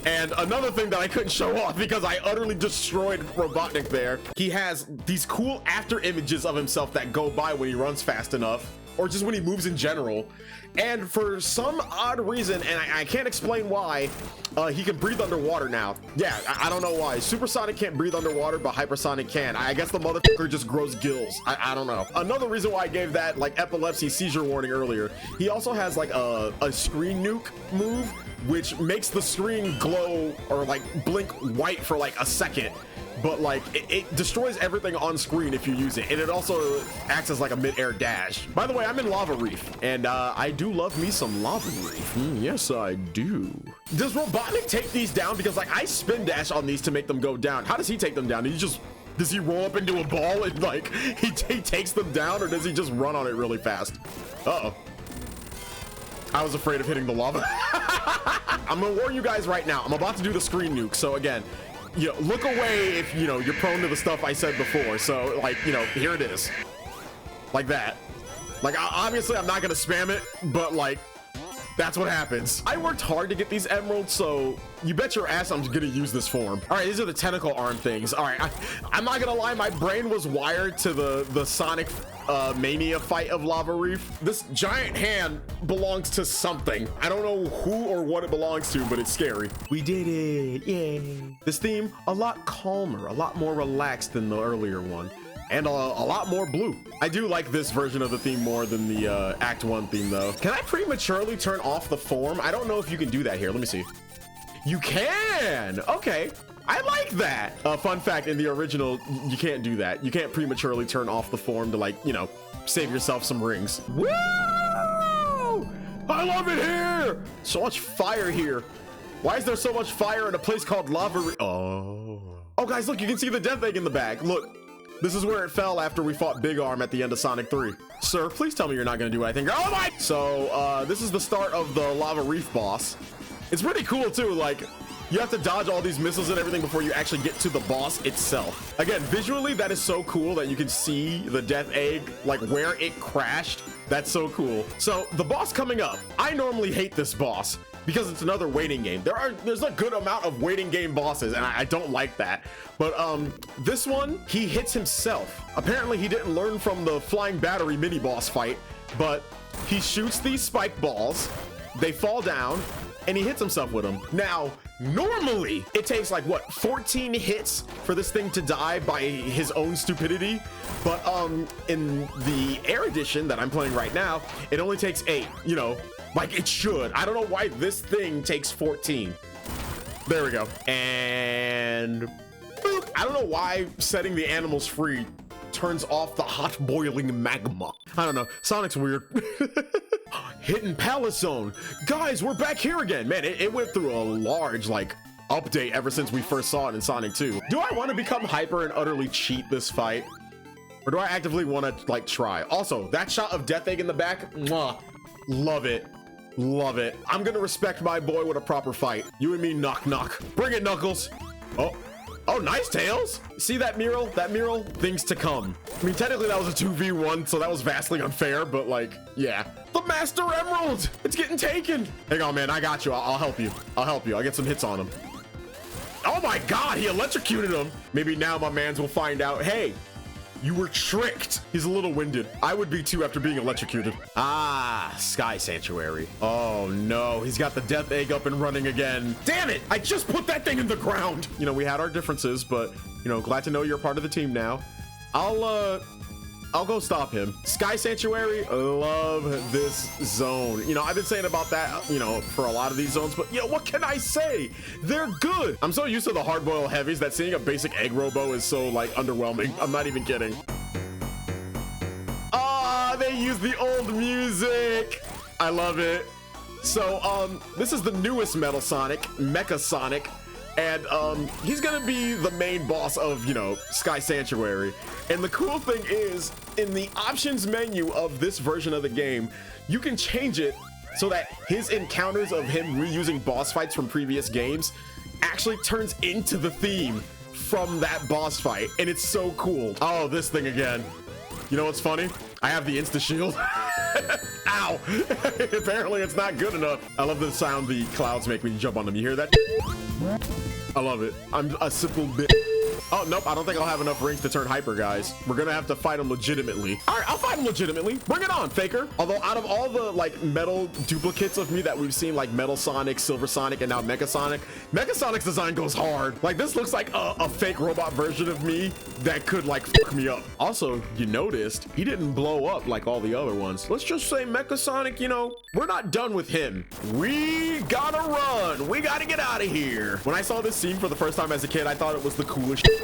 and another thing that I couldn't show off because I utterly destroyed Robotnik there, he has these cool after images of himself that go by when he runs fast enough, or just when he moves in general. And for some odd reason, and I can't explain why, he can breathe underwater now. Yeah, I don't know why. Supersonic can't breathe underwater, but Hypersonic can. I guess the motherfucker just grows gills. I don't know. Another reason why I gave that like epilepsy seizure warning earlier, he also has like a screen nuke move, which makes the screen glow or like blink white for like a second. But like it destroys everything on screen if you use it, and it also acts as like a mid-air dash. By the way, I'm in Lava Reef, and I do love me some Lava Reef. Yes, I do. Does Robotnik take these down? Because like I spin dash on these to make them go down. How does he take them down? Does he roll up into a ball and like he takes them down, or does he just run on it really fast? Uh-oh. I was afraid of hitting the lava. I'm gonna warn you guys right now. I'm about to do the screen nuke, so again, you know, look away if, you know, you're prone to the stuff I said before. So like, you know, here it is. Like that. Like, obviously I'm not gonna spam it, but like, that's what happens. I worked hard to get these emeralds, so you bet your ass I'm gonna use this form. All right, these are the tentacle arm things. All right, I'm not gonna lie, my brain was wired to the Sonic Mania fight of Lava Reef. This giant hand belongs to something. I don't know who or what it belongs to, but it's scary. We did it, yay. This theme, a lot calmer, a lot more relaxed than the earlier one, and a lot more blue. I do like this version of the theme more than the Act 1 theme though. Can I prematurely turn off the form? I don't know if you can do that here. Let me see. You can, okay. I like that. Fun fact, in the original, you can't do that. You can't prematurely turn off the form to like, you know, save yourself some rings. Woo! I love it here. So much fire here. Why is there so much fire in a place called Lava Reef? Oh, guys, look, you can see the death egg in the back. Look, This is where it fell after we fought Big Arm at the end of Sonic 3. Sir, please tell me you're not gonna do what I think. Oh my! So, this is the start of the Lava Reef boss. It's pretty cool too, like, you have to dodge all these missiles and everything before you actually get to the boss itself. Again, visually, that is so cool that you can see the Death Egg, like where it crashed. That's so cool. So the boss coming up, I normally hate this boss because it's another waiting game. There's a good amount of waiting game bosses, and I don't like that. But this one, he hits himself. Apparently he didn't learn from the flying battery mini boss fight, but he shoots these spike balls, they fall down, and he hits himself with them. Now, normally it takes like what, 14 hits for this thing to die by his own stupidity, but in the Air Edition that I'm playing right now, it only takes 8, you know, like it should. I don't know why this thing takes 14. There we go. And boop. I don't know why setting the animals free turns off the hot boiling magma. I don't know, Sonic's weird. Hidden Palace Zone. Guys, we're back here again. Man, it went through a large like update ever since we first saw it in Sonic 2. Do I want to become hyper and utterly cheat this fight? Or do I actively want to like try? Also, that shot of Death Egg in the back, mwah, love it. Love it. I'm gonna respect my boy with a proper fight. You and me, knock knock. Bring it, Knuckles. Oh, nice, Tails. See that mural? That mural? Things to come. I mean, technically that was a 2v1, so that was vastly unfair, but like, yeah. The Master Emerald! It's getting taken! Hang on, man, I got you. I'll help you. I'll help you. I'll get some hits on him. Oh my God, he electrocuted him. Maybe now my mans will find out, hey, you were tricked. He's a little winded. I would be too after being electrocuted. Ah, Sky Sanctuary. Oh no, he's got the Death Egg up and running again. Damn it, I just put that thing in the ground. You know, we had our differences, but you know, glad to know you're part of the team now. I'll go stop him. Sky Sanctuary, love this zone. You know, I've been saying about that, you know, for a lot of these zones, but you know, what can I say? They're good. I'm so used to the hard-boiled heavies that seeing a basic egg robo is so like underwhelming. I'm not even kidding. Ah, they use the old music. I love it. So, this is the newest Metal Sonic, Mecha Sonic. And he's gonna be the main boss of, you know, Sky Sanctuary. And the cool thing is, in the options menu of this version of the game, you can change it so that his encounters of him reusing boss fights from previous games actually turns into the theme from that boss fight. And it's so cool. Oh, this thing again. You know what's funny? I have the insta shield. Ow. Apparently it's not good enough. I love the sound the clouds make when you jump on them. You hear that? I love it. I'm a simple bit. Oh, nope. I don't think I'll have enough rings to turn hyper, guys. We're gonna have to fight him legitimately. All right, I'll fight him legitimately. Bring it on, Faker. Although out of all the like metal duplicates of me that we've seen, like Metal Sonic, Silver Sonic, and now Mecha Sonic, Mecha Sonic's design goes hard. Like this looks like a fake robot version of me that could like fuck me up. Also, you noticed he didn't blow up like all the other ones. Let's just say Mecha Sonic, you know, we're not done with him. We gotta run. We gotta get out of here. When I saw this scene for the first time as a kid, I thought it was the coolest shit.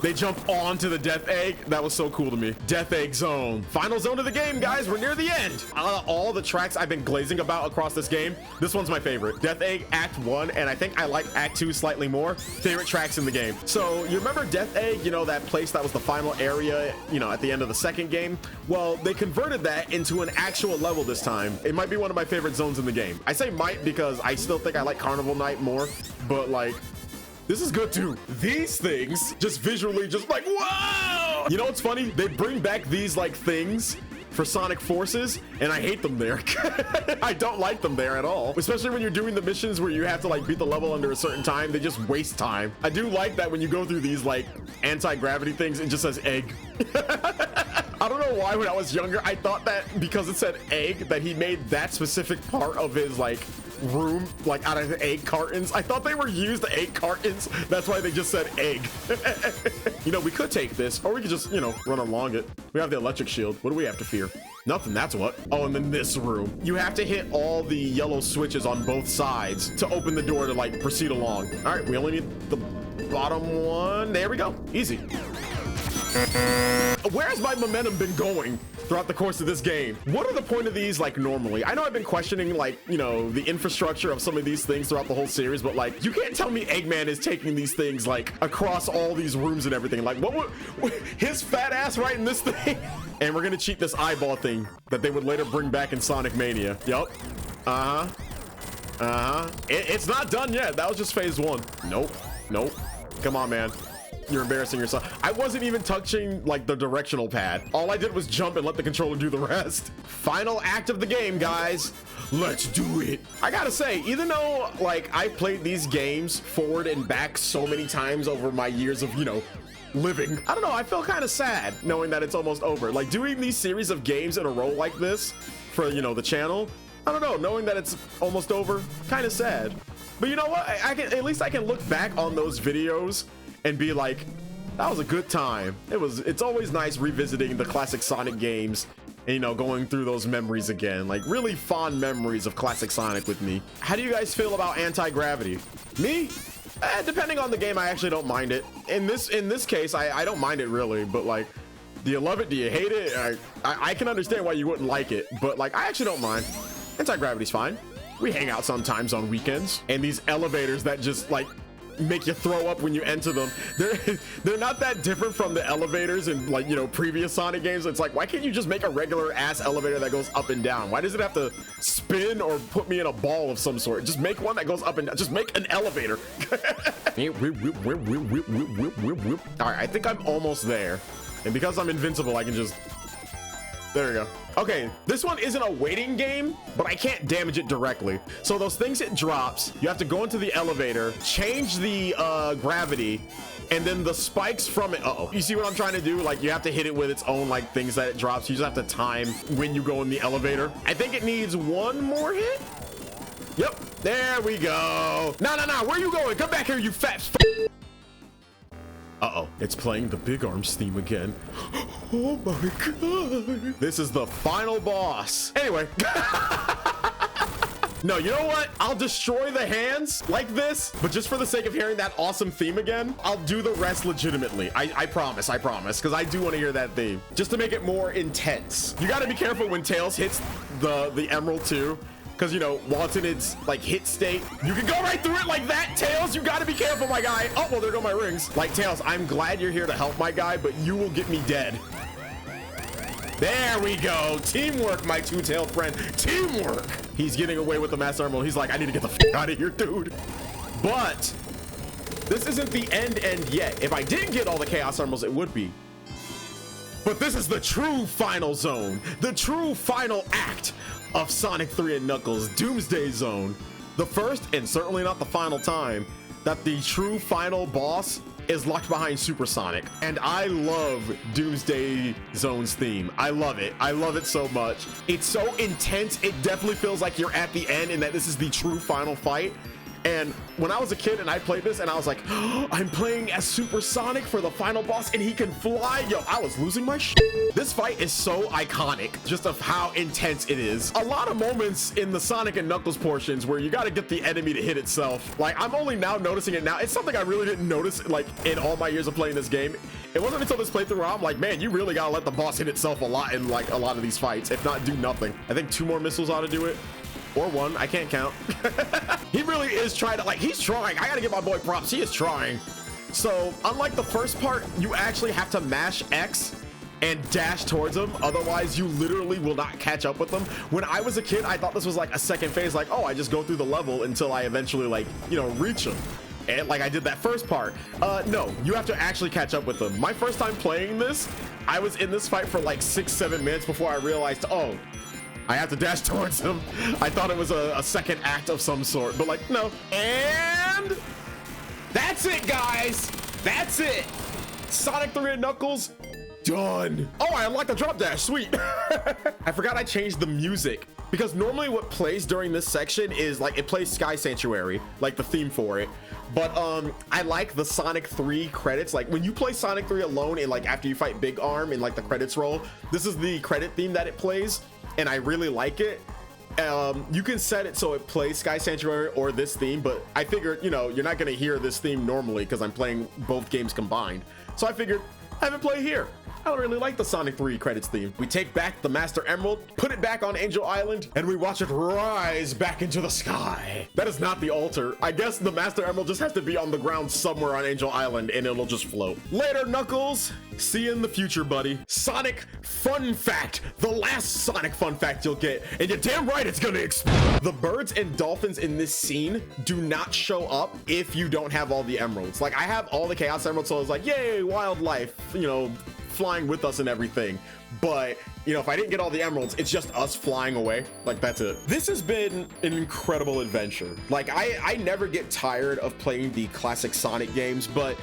They jump onto the Death Egg. That was so cool to me. Death Egg Zone. Final zone of the game, guys. We're near the end. All the tracks I've been glazing about across this game, this one's my favorite. Death Egg Act 1, and I think I like Act 2 slightly more. Favorite tracks in the game. So you remember Death Egg, you know, that place that was the final area, you know, at the end of the second game? Well, they converted that into an actual level this time. It might be one of my favorite zones in the game. I say might because I still think I like Carnival Night more, but like, this is good too. These things, just visually, just like, whoa! You know what's funny? They bring back these like things for Sonic Forces, and I hate them there. I don't like them there at all. Especially when you're doing the missions where you have to like beat the level under a certain time. They just waste time. I do like that when you go through these like anti-gravity things, it just says egg. I don't know why when I was younger, I thought that because it said egg, that he made that specific part of his like room like out of egg cartons. I thought they were used egg cartons. That's why they just said egg. You know, we could take this, or we could just, you know, run along it. We have the electric shield. What do we have to fear? Nothing, that's what. Oh, and then this room. You have to hit all the yellow switches on both sides to open the door to like proceed along. All right, we only need the bottom one. There we go. Easy. Where has my momentum been going throughout the course of this game? What are the point of these, like, normally? I know I've been questioning, like, you know, the infrastructure of some of these things throughout the whole series, but, like, you can't tell me Eggman is taking these things, like, across all these rooms and everything. Like, what would his fat ass right in this thing? And we're gonna cheat this eyeball thing that they would later bring back in Sonic Mania. Yup. It's not done yet. That was just phase 1. Nope. Come on, man. You're embarrassing yourself. I wasn't even touching, like, the directional pad. All I did was jump and let the controller do the rest. Final act of the game, guys. Let's do it. I gotta say, even though, like, I played these games forward and back so many times over my years of, you know, living, I don't know, I feel kind of sad knowing that it's almost over. Like, doing these series of games in a row like this for, you know, the channel, I don't know, knowing that it's almost over, kind of sad. But you know what? I can, at least I can look back on those videos and be like, that was a good time. It's always nice revisiting the classic Sonic games and, you know, going through those memories again. Like, really fond memories of classic Sonic with me. How do you guys feel about anti-gravity? Me? Depending on the game, I actually don't mind it. In this case, I don't mind it really, but like, do you love it? Do you hate it? I can understand why you wouldn't like it, but like, I actually don't mind. Anti-gravity's fine. We hang out sometimes on weekends, and these elevators that just like make you throw up when you enter them, they're not that different from the elevators in, like, you know, previous Sonic games. It's like, why can't you just make a regular ass elevator that goes up and down? Why does it have to spin or put me in a ball of some sort? Just make one that goes up and down. Just make an elevator. All right, I think I'm almost there, and because I'm invincible, I can just, there we go. Okay, this one isn't a waiting game, but I can't damage it directly. So those things it drops, you have to go into the elevator, change the gravity, and then the spikes from it. Uh-oh. You see what I'm trying to do? Like, you have to hit it with its own, like, things that it drops. You just have to time when you go in the elevator. I think it needs one more hit. Yep, there we go. No, where are you going? Come back here, you fat Uh-oh, it's playing the Big Arms theme again. Oh my god. This is the final boss. Anyway. No, you know what? I'll destroy the hands like this, but just for the sake of hearing that awesome theme again, I'll do the rest legitimately. I promise, because I do want to hear that theme. Just to make it more intense. You gotta be careful when Tails hits the Emerald too. Because, you know, while it's in its, like, hit state, you can go right through it like that, Tails. You gotta be careful, my guy. Oh, well, there go my rings. Like, Tails, I'm glad you're here to help my guy, but you will get me dead. There we go. Teamwork, my two-tailed friend. Teamwork. He's getting away with the Master Emerald. He's like, I need to get the f out of here, dude. But this isn't the end yet. If I didn't get all the Chaos Emeralds, it would be. But this is the true final zone. The true final act of Sonic 3 and Knuckles Doomsday Zone. The first, and certainly not the final time, that the true final boss is locked behind Super Sonic. And I love Doomsday Zone's theme. I love it. I love it so much. It's so intense. It definitely feels like you're at the end and that this is the true final fight. And when I was a kid and I played this and I was like, oh, I'm playing as Super Sonic for the final boss and he can fly. Yo, I was losing my shit. This fight is so iconic just of how intense it is. A lot of moments in the Sonic and Knuckles portions where you got to get the enemy to hit itself. Like, I'm only now noticing it now. It's something I really didn't notice, like, in all my years of playing this game. It wasn't until this playthrough where I'm like, man, you really got to let the boss hit itself a lot in, like, a lot of these fights. If not, do nothing. I think 2 more missiles ought to do it. Or 1, I can't count. He really is trying to, like, he's trying. I gotta give my boy props. He is trying. So, unlike the first part, you actually have to mash X and dash towards them. Otherwise, you literally will not catch up with them. When I was a kid, I thought this was like a second phase. Like, oh, I just go through the level until I eventually, like, you know, reach them. And like I did that first part. No, you have to actually catch up with them. My first time playing this, I was in this fight for like 6-7 minutes before I realized, oh, I have to dash towards him. I thought it was a second act of some sort, but like, no. And that's it, guys. That's it. Sonic 3 and Knuckles, done. Oh, I unlocked the drop dash, sweet. I forgot I changed the music because normally what plays during this section is like, it plays Sky Sanctuary, like the theme for it. But I like the Sonic 3 credits. Like when you play Sonic 3 alone and like after you fight Big Arm and like the credits roll, this is the credit theme that it plays. And I really like it. You can set it so it plays Sky Sanctuary or this theme, but I figured, you know, you're not gonna hear this theme normally because I'm playing both games combined. So I figured, have it play here. I don't really like the Sonic 3 credits theme. We take back the Master Emerald, put it back on Angel Island, and we watch it rise back into the sky. That is not the altar. I guess the Master Emerald just has to be on the ground somewhere on Angel Island and it'll just float. Later, Knuckles. See you in the future, buddy. Sonic fun fact. The last Sonic fun fact you'll get. And you're damn right it's gonna explode. The birds and dolphins in this scene do not show up if you don't have all the emeralds. Like, I have all the Chaos Emeralds, so I was like, yay, wildlife, you know, flying with us and everything. But you know, if I didn't get all the emeralds, it's just us flying away. Like, that's it. This has been an incredible adventure. Like, I never get tired of playing the classic Sonic games, but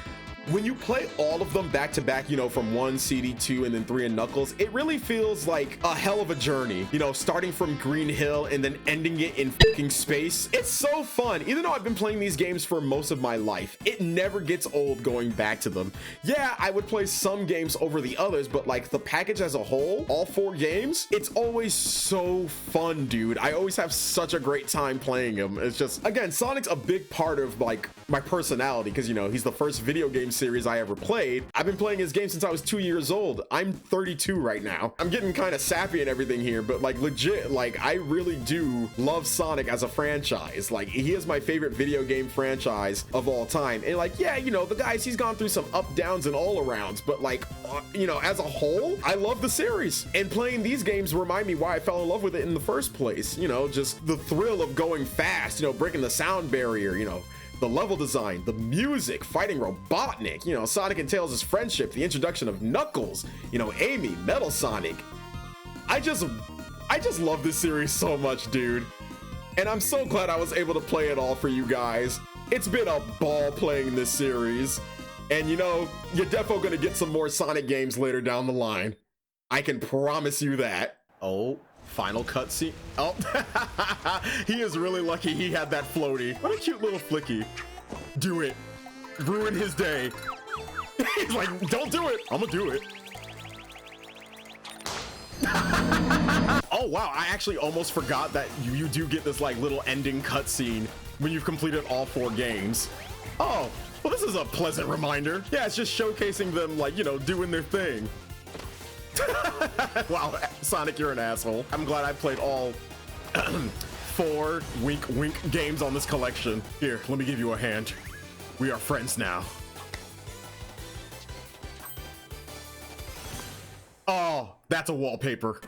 when you play all of them back to back, you know, from 1, CD, 2, and then 3 and Knuckles, it really feels like a hell of a journey. You know, starting from Green Hill and then ending it in fucking space. It's so fun. Even though I've been playing these games for most of my life, it never gets old going back to them. Yeah, I would play some games over the others, but like the package as a whole, all 4 games, it's always so fun, dude. I always have such a great time playing them. It's just, again, Sonic's a big part of like my personality because, you know, he's the first video game series I ever played. I've been playing his game since I was 2 years old. I'm 32 right now. I'm getting kind of sappy and everything here, but like legit, like I really do love Sonic as a franchise. Like, he is my favorite video game franchise of all time. And like, yeah, you know, the guys, he's gone through some up, downs, and all arounds, but like, you know, as a whole, I love the series. And playing these games remind me why I fell in love with it in the first place. You know, just the thrill of going fast, you know, breaking the sound barrier, you know, the level design, the music, fighting Robotnik, you know, Sonic and Tails' friendship, the introduction of Knuckles, you know, Amy, Metal Sonic. I just love this series so much, dude. And I'm so glad I was able to play it all for you guys. It's been a ball playing this series. And you know, you're definitely gonna get some more Sonic games later down the line. I can promise you that. Oh. Final cutscene. Oh, he is really lucky he had that floaty. What a cute little flicky. Do it. Ruin his day. He's like, don't do it. I'm gonna do it. Oh, wow. I actually almost forgot that you do get this like little ending cutscene when you've completed all 4 games. Oh, well, this is a pleasant reminder. Yeah, it's just showcasing them like, you know, doing their thing. Wow, Sonic, you're an asshole. I'm glad I played all 4 wink wink games on this collection. Here, let me give you a hand. We are friends now. Oh, that's a wallpaper.